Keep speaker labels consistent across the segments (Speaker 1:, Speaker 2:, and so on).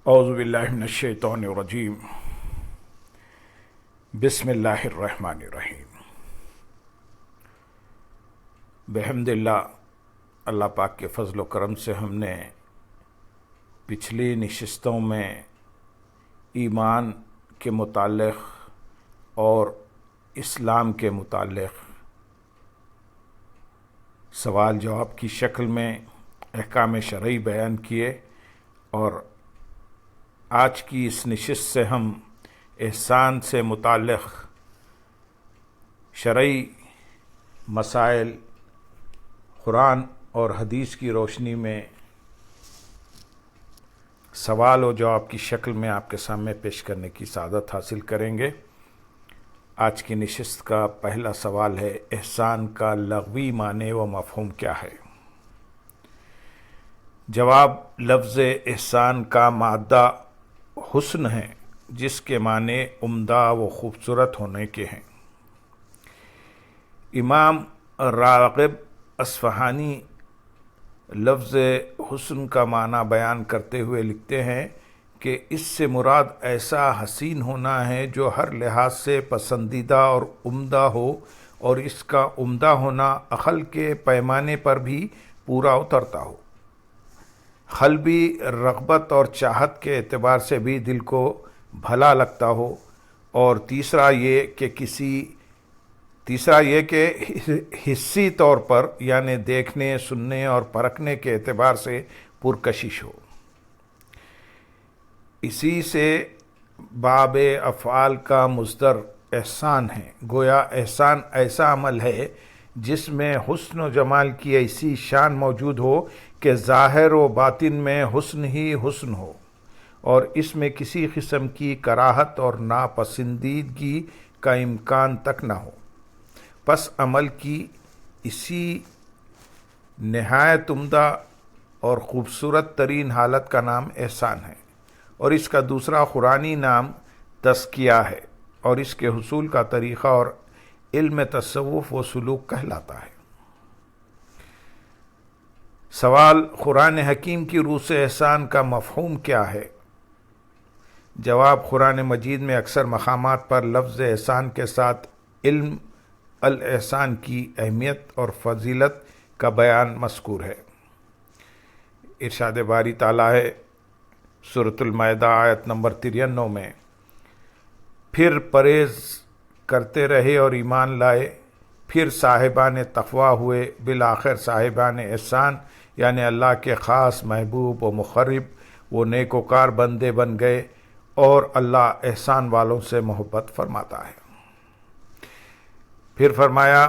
Speaker 1: اعوذ باللہ من الشیطان الرجیم بسم اللہ الرحمن الرحیم بحمد اللہ پاک کے فضل و کرم سے ہم نے پچھلی نشستوں میں ایمان کے متعلق اور اسلام کے متعلق سوال جواب کی شکل میں احکام شرعی بیان کیے، اور آج کی اس نشست سے ہم احسان سے متعلق شرعی مسائل قرآن اور حدیث کی روشنی میں سوال و جواب کی شکل میں آپ کے سامنے پیش کرنے کی سعادت حاصل کریں گے۔ آج کی نشست کا پہلا سوال ہے، احسان کا لغوی معنی و مفہوم کیا ہے؟ جواب، لفظ احسان کا مادہ حسن ہے، جس کے معنی عمدہ و خوبصورت ہونے کے ہیں۔ امام راغب اصفہانی لفظ حسن کا معنی بیان کرتے ہوئے لکھتے ہیں کہ اس سے مراد ایسا حسین ہونا ہے جو ہر لحاظ سے پسندیدہ اور عمدہ ہو، اور اس کا عمدہ ہونا عقل کے پیمانے پر بھی پورا اترتا ہو، قلبی رغبت اور چاہت کے اعتبار سے بھی دل کو بھلا لگتا ہو، اور تیسرا یہ کہ حسی طور پر یعنی دیکھنے، سننے اور پرکھنے کے اعتبار سے پرکشش ہو۔ اسی سے باب افعال کا مصدر احسان ہے، گویا احسان ایسا عمل ہے جس میں حسن و جمال کی ایسی شان موجود ہو کہ ظاہر و باطن میں حسن ہی حسن ہو، اور اس میں کسی قسم کی کراہت اور ناپسندیدگی کا امکان تک نہ ہو۔ پس عمل کی اسی نہایت عمدہ اور خوبصورت ترین حالت کا نام احسان ہے، اور اس کا دوسرا قرآنی نام تزکیہ ہے، اور اس کے حصول کا طریقہ اور علم تصوف و سلوک کہلاتا ہے۔ سوال، قرآن حکیم کی روح سے احسان کا مفہوم کیا ہے؟ جواب، قرآن مجید میں اکثر مقامات پر لفظ احسان کے ساتھ علم الاحسان کی اہمیت اور فضیلت کا بیان مذکور ہے۔ ارشاد باری تعالیٰ ہے سورۃ المائدہ آیت نمبر 93 میں، پھر پرہیز کرتے رہے اور ایمان لائے، پھر صاحبان تقویٰ ہوئے، بالآخر صاحبان احسان یعنی اللہ کے خاص محبوب و مقرب وہ نیکوکار بندے بن گئے، اور اللہ احسان والوں سے محبت فرماتا ہے۔ پھر فرمایا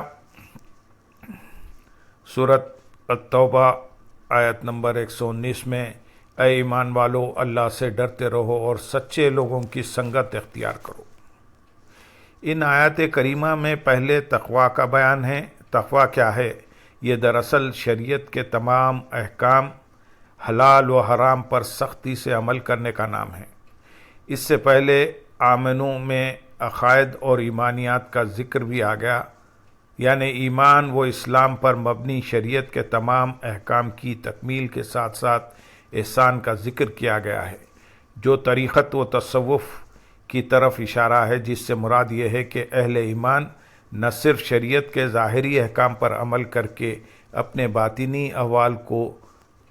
Speaker 1: سورۃ التوبہ آیت نمبر 119 میں، اے ایمان والو، اللہ سے ڈرتے رہو اور سچے لوگوں کی سنگت اختیار کرو۔ ان آیات کریمہ میں پہلے تقویٰ کا بیان ہے۔ تقویٰ کیا ہے؟ یہ دراصل شریعت کے تمام احکام حلال و حرام پر سختی سے عمل کرنے کا نام ہے۔ اس سے پہلے آمنو میں عقائد اور ایمانیات کا ذکر بھی آ گیا، یعنی ایمان و اسلام پر مبنی شریعت کے تمام احکام کی تکمیل کے ساتھ ساتھ احسان کا ذکر کیا گیا ہے، جو طریقت و تصوف کی طرف اشارہ ہے، جس سے مراد یہ ہے کہ اہل ایمان نہ صرف شریعت کے ظاہری احکام پر عمل کر کے اپنے باطنی احوال کو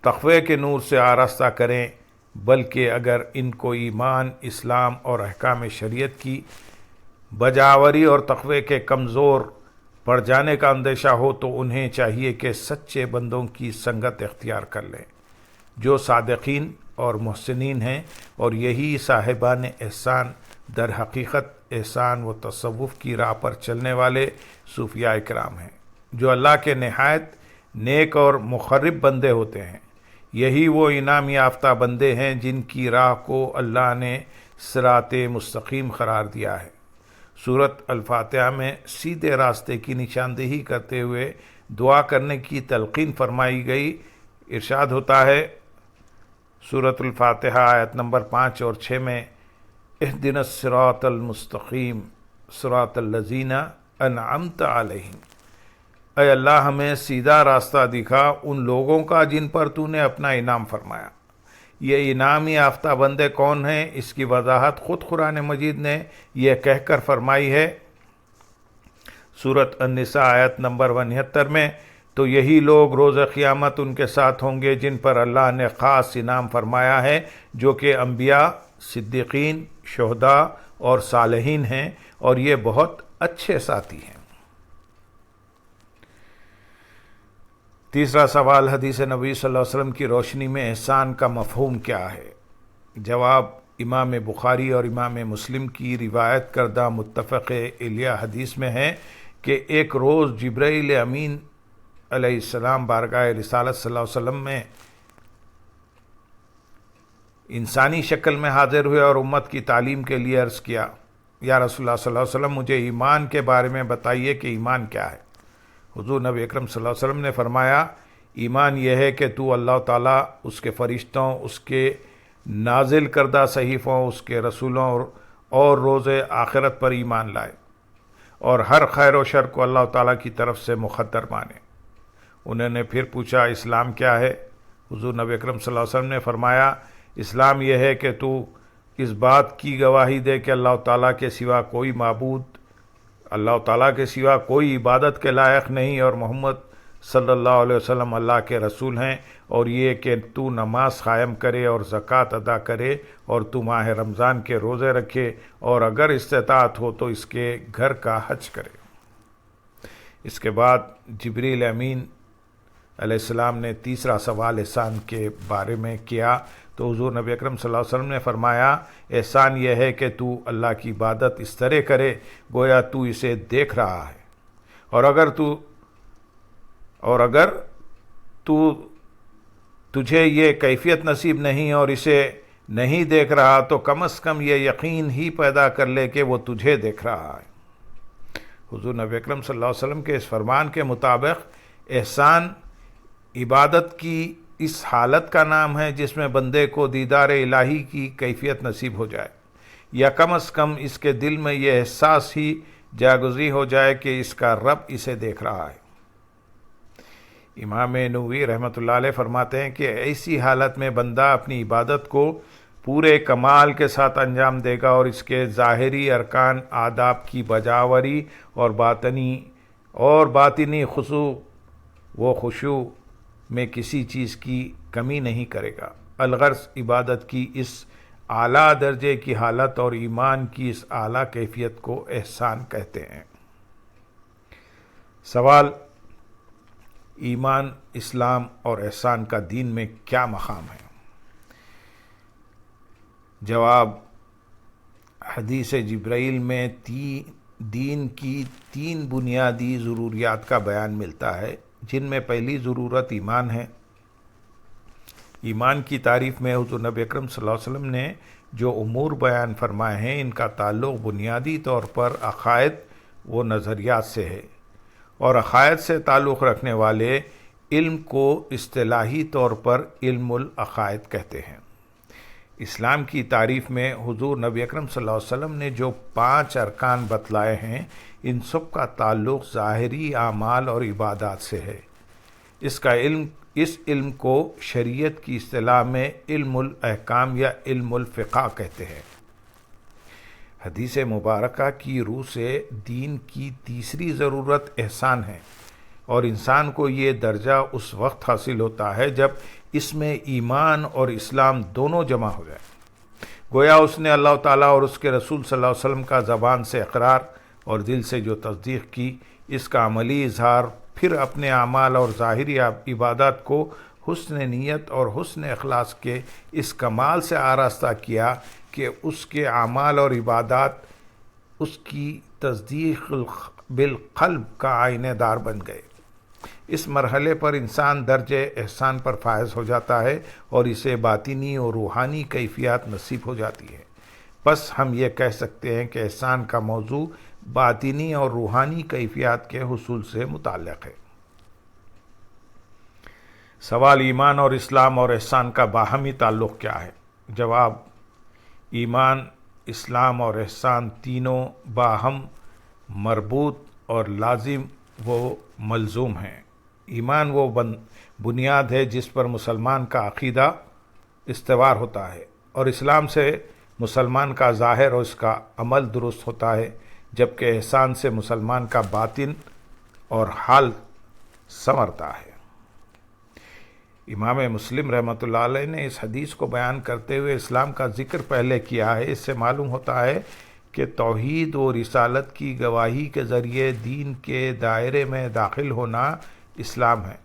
Speaker 1: تقوی کے نور سے آراستہ کریں، بلکہ اگر ان کو ایمان، اسلام اور احکام شریعت کی بجاوری اور تقوی کے کمزور پڑ جانے کا اندیشہ ہو تو انہیں چاہیے کہ سچے بندوں کی سنگت اختیار کر لیں، جو صادقین اور محسنین ہیں، اور یہی صاحبان احسان در حقیقت احسان و تصوف کی راہ پر چلنے والے صوفیاء کرام ہیں، جو اللہ کے نہایت نیک اور مقرب بندے ہوتے ہیں۔ یہی وہ انعام یافتہ بندے ہیں جن کی راہ کو اللہ نے صراط مستقیم قرار دیا ہے۔ سورۃ الفاتحہ میں سیدھے راستے کی نشاندہی کرتے ہوئے دعا کرنے کی تلقین فرمائی گئی۔ ارشاد ہوتا ہے سورۃ الفاتحہ آیت نمبر 5 اور 6 میں، اہدنا الصراط المستقیم صراط الذین انعمت علیہم، اے اللہ ہمیں سیدھا راستہ دکھا ان لوگوں کا جن پر تو نے اپنا انعام فرمایا۔ یہ انعام یافتہ بندے کون ہیں؟ اس کی وضاحت خود قرآن مجید نے یہ کہہ کر فرمائی ہے سورۃ النساء آیت نمبر 79 میں، تو یہی لوگ روز قیامت ان کے ساتھ ہوں گے جن پر اللہ نے خاص انعام فرمایا ہے، جو کہ انبیاء، صدیقین، شہداء اور صالحین ہیں، اور یہ بہت اچھے ساتھی ہیں۔ تیسرا سوال، حدیث نبی صلی اللہ علیہ وسلم کی روشنی میں احسان کا مفہوم کیا ہے؟ جواب، امام بخاری اور امام مسلم کی روایت کردہ متفق علیہ حدیث میں ہے کہ ایک روز جبرائیل امین علیہ السلام بارگاہ رسالت صلی اللہ علیہ وسلم میں انسانی شکل میں حاضر ہوئے اور امت کی تعلیم کے لیے عرض کیا، یا رسول اللہ صلی اللہ علیہ وسلم، مجھے ایمان کے بارے میں بتائیے کہ ایمان کیا ہے؟ حضور نبی اکرم صلی اللہ علیہ وسلم نے فرمایا، ایمان یہ ہے کہ تو اللہ تعالیٰ، اس کے فرشتوں، اس کے نازل کردہ صحیفوں، اس کے رسولوں اور روز آخرت پر ایمان لائے، اور ہر خیر و شر کو اللہ تعالیٰ کی طرف سے مقدر مانے۔ انہوں نے پھر پوچھا، اسلام کیا ہے؟ حضور نبی اکرم صلی اللہ علیہ وسلم نے فرمایا، اسلام یہ ہے کہ تو اس بات کی گواہی دے کہ اللہ تعالیٰ کے سوا کوئی معبود، اللہ تعالیٰ کے سوا کوئی عبادت کے لائق نہیں، اور محمد صلی اللہ علیہ وسلم اللہ کے رسول ہیں، اور یہ کہ تو نماز قائم کرے اور زکوٰۃ ادا کرے، اور تو ماہ رمضان کے روزے رکھے، اور اگر استطاعت ہو تو اس کے گھر کا حج کرے۔ اس کے بعد جبریل امین علیہ السلام نے تیسرا سوال احسان کے بارے میں کیا، تو حضور نبی اکرم صلی اللہ علیہ وسلم نے فرمایا، احسان یہ ہے کہ تو اللہ کی عبادت اس طرح کرے گویا تو اسے دیکھ رہا ہے، اور اگر تجھے یہ کیفیت نصیب نہیں اور اسے نہیں دیکھ رہا تو کم از کم یہ یقین ہی پیدا کر لے کہ وہ تجھے دیکھ رہا ہے۔ حضور نبی اکرم صلی اللہ علیہ وسلم کے اس فرمان کے مطابق احسان عبادت کی اس حالت کا نام ہے جس میں بندے کو دیدار الہی کی کیفیت نصیب ہو جائے، یا کم از کم اس کے دل میں یہ احساس ہی جاگزی ہو جائے کہ اس کا رب اسے دیکھ رہا ہے۔ امام نووی رحمۃ اللہ علیہ فرماتے ہیں کہ ایسی حالت میں بندہ اپنی عبادت کو پورے کمال کے ساتھ انجام دے گا، اور اس کے ظاہری ارکان آداب کی بجاوری اور باطنی خشوع میں کسی چیز کی کمی نہیں کرے گا۔ الغرض عبادت کی اس اعلیٰ درجے کی حالت اور ایمان کی اس اعلیٰ کیفیت کو احسان کہتے ہیں۔ سوال، ایمان، اسلام اور احسان کا دین میں کیا مقام ہے؟ جواب، حدیث جبرائیل میں دین کی 3 بنیادی ضروریات کا بیان ملتا ہے، جن میں پہلی ضرورت ایمان ہے۔ ایمان کی تعریف میں حضور نبی اکرم صلی اللہ علیہ وسلم نے جو امور بیان فرمائے ہیں، ان کا تعلق بنیادی طور پر عقائد و نظریات سے ہے، اور عقائد سے تعلق رکھنے والے علم کو اصطلاحی طور پر علم العقائد کہتے ہیں۔ اسلام کی تعریف میں حضور نبی اکرم صلی اللہ علیہ وسلم نے جو 5 ارکان بتلائے ہیں، ان سب کا تعلق ظاہری اعمال اور عبادات سے ہے۔ اس علم کو شریعت کی اصطلاح میں علم الاحکام یا علم الفقہ کہتے ہیں۔ حدیث مبارکہ کی روح سے دین کی تیسری ضرورت احسان ہے، اور انسان کو یہ درجہ اس وقت حاصل ہوتا ہے جب اس میں ایمان اور اسلام دونوں جمع ہو جائے، گویا اس نے اللہ تعالیٰ اور اس کے رسول صلی اللہ علیہ وسلم کا زبان سے اقرار اور دل سے جو تصدیق کی، اس کا عملی اظہار، پھر اپنے اعمال اور ظاہری عبادات کو حسن نیت اور حسن اخلاص کے اس کمال سے آراستہ کیا کہ اس کے اعمال اور عبادات اس کی تصدیق بالقلب کا آئینہ دار بن گئے۔ اس مرحلے پر انسان درجہ احسان پر فائز ہو جاتا ہے، اور اسے باطنی اور روحانی کیفیات نصیب ہو جاتی ہے۔ بس ہم یہ کہہ سکتے ہیں کہ احسان کا موضوع باطنی اور روحانی کیفیات کے حصول سے متعلق ہے۔ سوال، ایمان اور اسلام اور احسان کا باہمی تعلق کیا ہے؟ جواب، ایمان، اسلام اور احسان تینوں باہم مربوط اور لازم و ملزوم ہیں۔ ایمان وہ بنیاد ہے جس پر مسلمان کا عقیدہ استوار ہوتا ہے، اور اسلام سے مسلمان کا ظاہر اور اس کا عمل درست ہوتا ہے، جبکہ احسان سے مسلمان کا باطن اور حال سنورتا ہے۔ امام مسلم رحمۃ اللہ علیہ نے اس حدیث کو بیان کرتے ہوئے اسلام کا ذکر پہلے کیا ہے۔ اس سے معلوم ہوتا ہے کہ توحید و رسالت کی گواہی کے ذریعے دین کے دائرے میں داخل ہونا اسلام ہے،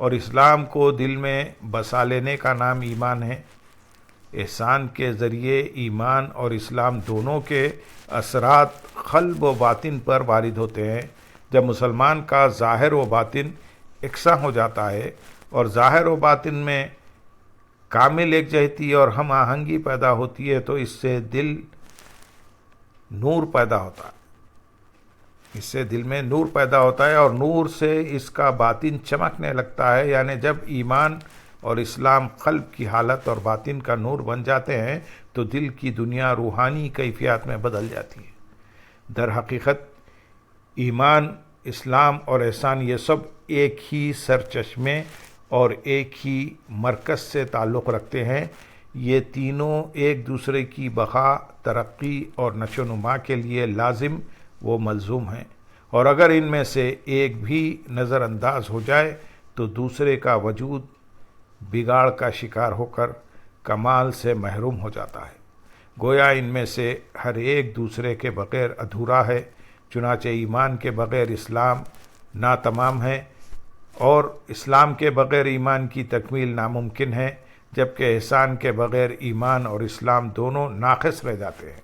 Speaker 1: اور اسلام کو دل میں بسا لینے کا نام ایمان ہے۔ احسان کے ذریعے ایمان اور اسلام دونوں کے اثرات قلب و باطن پر وارد ہوتے ہیں۔ جب مسلمان کا ظاہر و باطن یکساں ہو جاتا ہے اور ظاہر و باطن میں کامل یکجہتی اور ہم آہنگی پیدا ہوتی ہے، تو اس سے دل نور پیدا ہوتا ہے، اس سے دل میں نور پیدا ہوتا ہے، اور نور سے اس کا باطن چمکنے لگتا ہے۔ یعنی جب ایمان اور اسلام قلب کی حالت اور باطن کا نور بن جاتے ہیں تو دل کی دنیا روحانی کیفیات میں بدل جاتی ہے۔ در حقیقت ایمان، اسلام اور احسان یہ سب ایک ہی سرچشمے اور ایک ہی مرکز سے تعلق رکھتے ہیں۔ یہ تینوں ایک دوسرے کی بقا، ترقی اور نشو و نما کے لیے لازم و ملزوم ہیں، اور اگر ان میں سے ایک بھی نظر انداز ہو جائے تو دوسرے کا وجود بگاڑ کا شکار ہو کر کمال سے محروم ہو جاتا ہے۔ گویا ان میں سے ہر ایک دوسرے کے بغیر ادھورا ہے۔ چنانچہ ایمان کے بغیر اسلام ناتمام ہے، اور اسلام کے بغیر ایمان کی تکمیل ناممکن ہے، جبکہ احسان کے بغیر ایمان اور اسلام دونوں ناقص رہ جاتے ہیں۔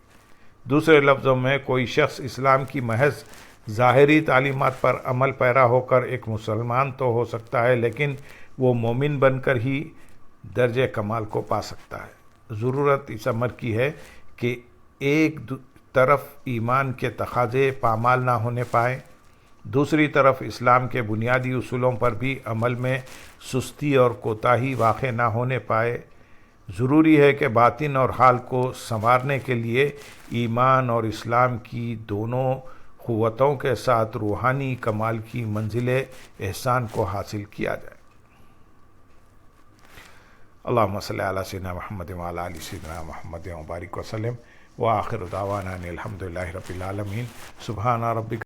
Speaker 1: دوسرے لفظوں میں کوئی شخص اسلام کی محض ظاہری تعلیمات پر عمل پیرا ہو کر ایک مسلمان تو ہو سکتا ہے، لیکن وہ مومن بن کر ہی درجہ کمال کو پا سکتا ہے۔ ضرورت اس امر کی ہے کہ ایک طرف ایمان کے تقاضے پامال نہ ہونے پائیں، دوسری طرف اسلام کے بنیادی اصولوں پر بھی عمل میں سستی اور کوتاہی واقع نہ ہونے پائے۔ ضروری ہے کہ باطن اور حال کو سنوارنے کے لیے ایمان اور اسلام کی دونوں قوتوں کے ساتھ روحانی کمال کی منزل احسان کو حاصل کیا جائے۔ اللہم صلی علی سیدنا محمد وعلی آل سیدنا محمد وبارک وسلم، وآخر دعوانا ان الحمد للہ رب العالمین۔ سبحان ربک